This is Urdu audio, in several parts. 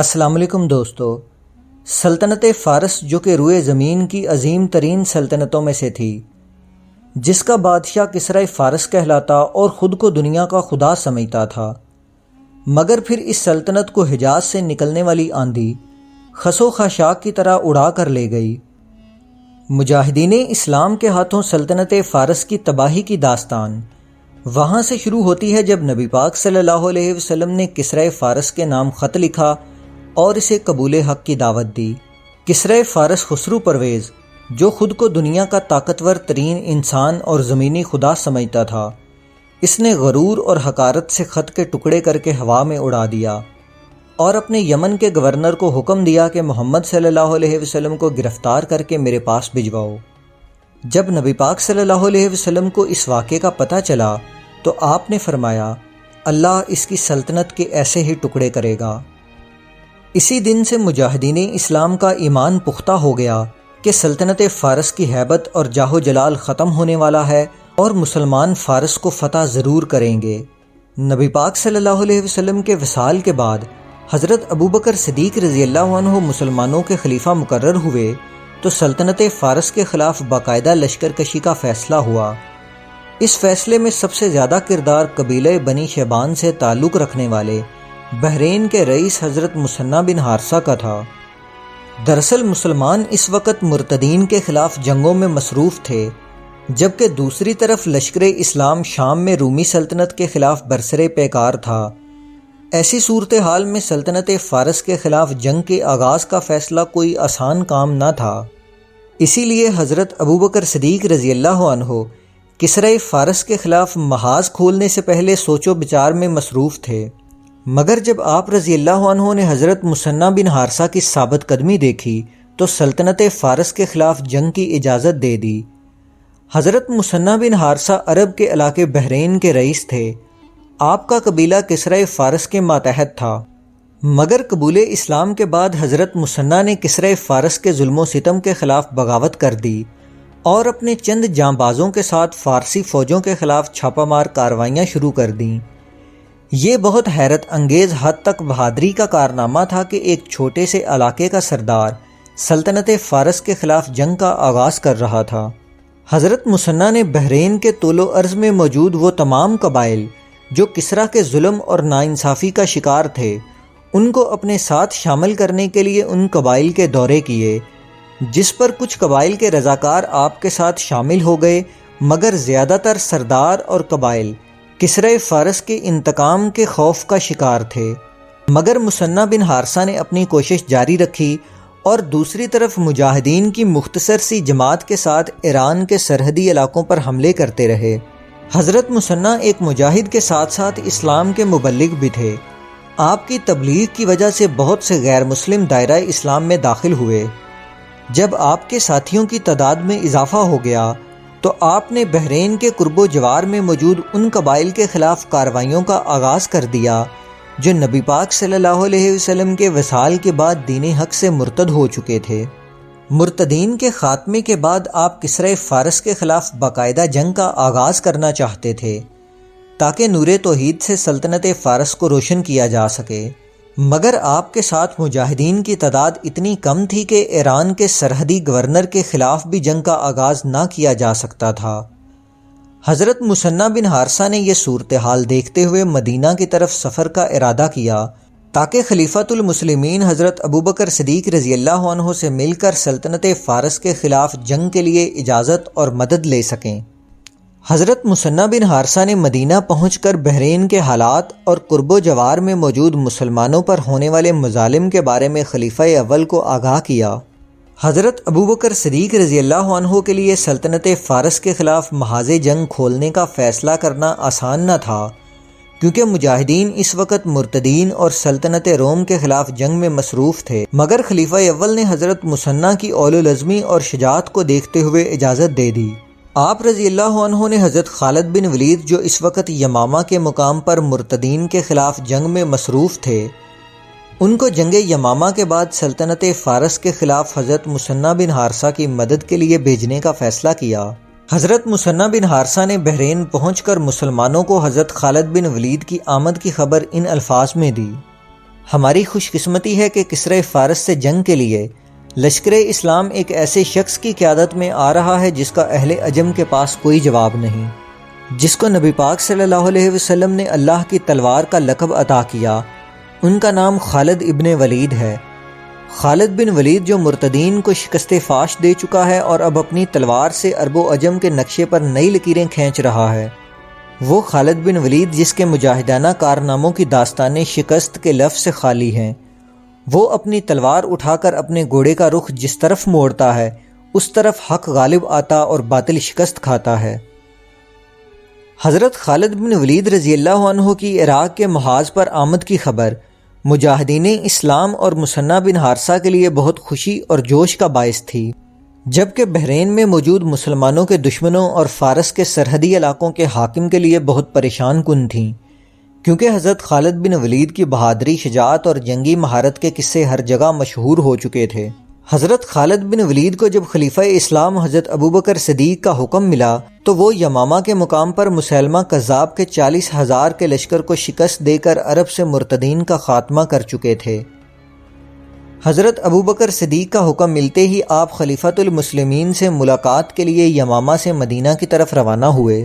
السلام علیکم دوستو۔ سلطنت فارس جو کہ روئے زمین کی عظیم ترین سلطنتوں میں سے تھی، جس کا بادشاہ کسرائے فارس کہلاتا اور خود کو دنیا کا خدا سمجھتا تھا، مگر پھر اس سلطنت کو حجاز سے نکلنے والی آندھی خس و خاشاک کی طرح اڑا کر لے گئی۔ مجاہدین اسلام کے ہاتھوں سلطنت فارس کی تباہی کی داستان وہاں سے شروع ہوتی ہے جب نبی پاک صلی اللہ علیہ وسلم نے کسرائے فارس کے نام خط لکھا اور اسے قبول حق کی دعوت دی۔ کسرائے فارس خسرو پرویز، جو خود کو دنیا کا طاقتور ترین انسان اور زمینی خدا سمجھتا تھا، اس نے غرور اور حقارت سے خط کے ٹکڑے کر کے ہوا میں اڑا دیا اور اپنے یمن کے گورنر کو حکم دیا کہ محمد صلی اللہ علیہ وسلم کو گرفتار کر کے میرے پاس بھجواؤ۔ جب نبی پاک صلی اللہ علیہ وسلم کو اس واقعے کا پتہ چلا تو آپ نے فرمایا، اللہ اس کی سلطنت کے ایسے ہی ٹکڑے کرے گا۔ اسی دن سے مجاہدین اسلام کا ایمان پختہ ہو گیا کہ سلطنت فارس کی ہیبت اور جاہ و جلال ختم ہونے والا ہے اور مسلمان فارس کو فتح ضرور کریں گے۔ نبی پاک صلی اللہ علیہ وسلم کے وصال کے بعد حضرت ابوبکر صدیق رضی اللہ عنہ مسلمانوں کے خلیفہ مقرر ہوئے تو سلطنت فارس کے خلاف باقاعدہ لشکر کشی کا فیصلہ ہوا۔ اس فیصلے میں سب سے زیادہ کردار قبیلہ بنی شیبان سے تعلق رکھنے والے بحرین کے رئیس حضرت مثنی بن حارثہ کا تھا۔ دراصل مسلمان اس وقت مرتدین کے خلاف جنگوں میں مصروف تھے، جبکہ دوسری طرف لشکر اسلام شام میں رومی سلطنت کے خلاف برسر پیکار تھا۔ ایسی صورتحال میں سلطنت فارس کے خلاف جنگ کے آغاز کا فیصلہ کوئی آسان کام نہ تھا۔ اسی لیے حضرت ابوبکر صدیق رضی اللہ عنہ کسرائے فارس کے خلاف محاذ کھولنے سے پہلے سوچ و بچار میں مصروف تھے، مگر جب آپ رضی اللہ عنہ نے حضرت مثنی بن حارثہ کی ثابت قدمی دیکھی تو سلطنت فارس کے خلاف جنگ کی اجازت دے دی۔ حضرت مثنی بن حارثہ عرب کے علاقے بحرین کے رئیس تھے۔ آپ کا قبیلہ کسرائے فارس کے ماتحت تھا، مگر قبول اسلام کے بعد حضرت مثنی نے کسرائے فارس کے ظلم و ستم کے خلاف بغاوت کر دی اور اپنے چند جانبازوں کے ساتھ فارسی فوجوں کے خلاف چھاپہ مار کارروائیاں شروع کر دیں۔ یہ بہت حیرت انگیز حد تک بہادری کا کارنامہ تھا کہ ایک چھوٹے سے علاقے کا سردار سلطنت فارس کے خلاف جنگ کا آغاز کر رہا تھا۔ حضرت مثنی نے بحرین کے طول و عرض میں موجود وہ تمام قبائل جو کسریٰ کے ظلم اور ناانصافی کا شکار تھے، ان کو اپنے ساتھ شامل کرنے کے لیے ان قبائل کے دورے کیے، جس پر کچھ قبائل کے رضاکار آپ کے ساتھ شامل ہو گئے، مگر زیادہ تر سردار اور قبائل کسرائے فارس کے انتقام کے خوف کا شکار تھے۔ مگر مثنی بن حارثہ نے اپنی کوشش جاری رکھی اور دوسری طرف مجاہدین کی مختصر سی جماعت کے ساتھ ایران کے سرحدی علاقوں پر حملے کرتے رہے۔ حضرت مثنی ایک مجاہد کے ساتھ ساتھ اسلام کے مبلغ بھی تھے۔ آپ کی تبلیغ کی وجہ سے بہت سے غیر مسلم دائرہ اسلام میں داخل ہوئے۔ جب آپ کے ساتھیوں کی تعداد میں اضافہ ہو گیا تو آپ نے بحرین کے قرب و جوار میں موجود ان قبائل کے خلاف کارروائیوں کا آغاز کر دیا جو نبی پاک صلی اللہ علیہ وسلم کے وصال کے بعد دین حق سے مرتد ہو چکے تھے۔ مرتدین کے خاتمے کے بعد آپ کسرائے فارس کے خلاف باقاعدہ جنگ کا آغاز کرنا چاہتے تھے تاکہ نور توحید سے سلطنت فارس کو روشن کیا جا سکے، مگر آپ کے ساتھ مجاہدین کی تعداد اتنی کم تھی کہ ایران کے سرحدی گورنر کے خلاف بھی جنگ کا آغاز نہ کیا جا سکتا تھا۔ حضرت مثنی بن حارثہ نے یہ صورتحال دیکھتے ہوئے مدینہ کی طرف سفر کا ارادہ کیا تاکہ خلیفۃ المسلمین حضرت ابوبکر صدیق رضی اللہ عنہ سے مل کر سلطنت فارس کے خلاف جنگ کے لیے اجازت اور مدد لے سکیں۔ حضرت مثنی بن حارثہ نے مدینہ پہنچ کر بحرین کے حالات اور قرب و جوار میں موجود مسلمانوں پر ہونے والے مظالم کے بارے میں خلیفہ اول کو آگاہ کیا۔ حضرت ابوبکر صدیق رضی اللہ عنہ کے لیے سلطنت فارس کے خلاف محاذ جنگ کھولنے کا فیصلہ کرنا آسان نہ تھا، کیونکہ مجاہدین اس وقت مرتدین اور سلطنت روم کے خلاف جنگ میں مصروف تھے، مگر خلیفہ اول نے حضرت مثنی کی اول العزمی اور شجاعت کو دیکھتے ہوئے اجازت دے دی۔ آپ رضی اللہ عنہ نے حضرت خالد بن ولید جو اس وقت یمامہ کے مقام پر مرتدین کے خلاف جنگ میں مصروف تھے، ان کو جنگ یمامہ کے بعد سلطنت فارس کے خلاف حضرت مثنی بن حارثہ کی مدد کے لیے بھیجنے کا فیصلہ کیا۔ حضرت مثنی بن حارثہ نے بحرین پہنچ کر مسلمانوں کو حضرت خالد بن ولید کی آمد کی خبر ان الفاظ میں دی، ہماری خوش قسمتی ہے کہ کسرا فارس سے جنگ کے لیے لشکر اسلام ایک ایسے شخص کی قیادت میں آ رہا ہے جس کا اہل عجم کے پاس کوئی جواب نہیں، جس کو نبی پاک صلی اللہ علیہ وسلم نے اللہ کی تلوار کا لقب عطا کیا۔ ان کا نام خالد ابن ولید ہے۔ خالد بن ولید جو مرتدین کو شکست فاش دے چکا ہے اور اب اپنی تلوار سے عرب و عجم کے نقشے پر نئی لکیریں کھینچ رہا ہے، وہ خالد بن ولید جس کے مجاہدانہ کارناموں کی داستانیں شکست کے لفظ سے خالی ہیں، وہ اپنی تلوار اٹھا کر اپنے گھوڑے کا رخ جس طرف موڑتا ہے اس طرف حق غالب آتا اور باطل شکست کھاتا ہے۔ حضرت خالد بن ولید رضی اللہ عنہ کی عراق کے محاذ پر آمد کی خبر مجاہدین اسلام اور مثنہ بن حارثہ کے لیے بہت خوشی اور جوش کا باعث تھی، جبکہ بحرین میں موجود مسلمانوں کے دشمنوں اور فارس کے سرحدی علاقوں کے حاکم کے لیے بہت پریشان کن تھیں، کیونکہ حضرت خالد بن ولید کی بہادری، شجاعت اور جنگی مہارت کے قصے ہر جگہ مشہور ہو چکے تھے۔ حضرت خالد بن ولید کو جب خلیفہ اسلام حضرت ابوبکر صدیق کا حکم ملا تو وہ یمامہ کے مقام پر مسیلمہ کذاب کے 40,000 کے لشکر کو شکست دے کر عرب سے مرتدین کا خاتمہ کر چکے تھے۔ حضرت ابوبکر صدیق کا حکم ملتے ہی آپ خلیفۃ المسلمین سے ملاقات کے لیے یمامہ سے مدینہ کی طرف روانہ ہوئے۔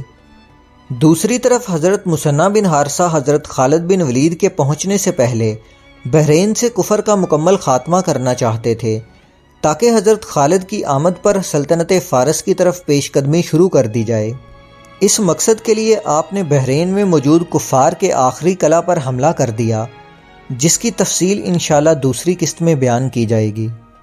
دوسری طرف حضرت مثنہ بن حارثہ حضرت خالد بن ولید کے پہنچنے سے پہلے بحرین سے کفر کا مکمل خاتمہ کرنا چاہتے تھے، تاکہ حضرت خالد کی آمد پر سلطنت فارس کی طرف پیش قدمی شروع کر دی جائے۔ اس مقصد کے لیے آپ نے بحرین میں موجود کفار کے آخری قلعہ پر حملہ کر دیا، جس کی تفصیل انشاءاللہ دوسری قسط میں بیان کی جائے گی۔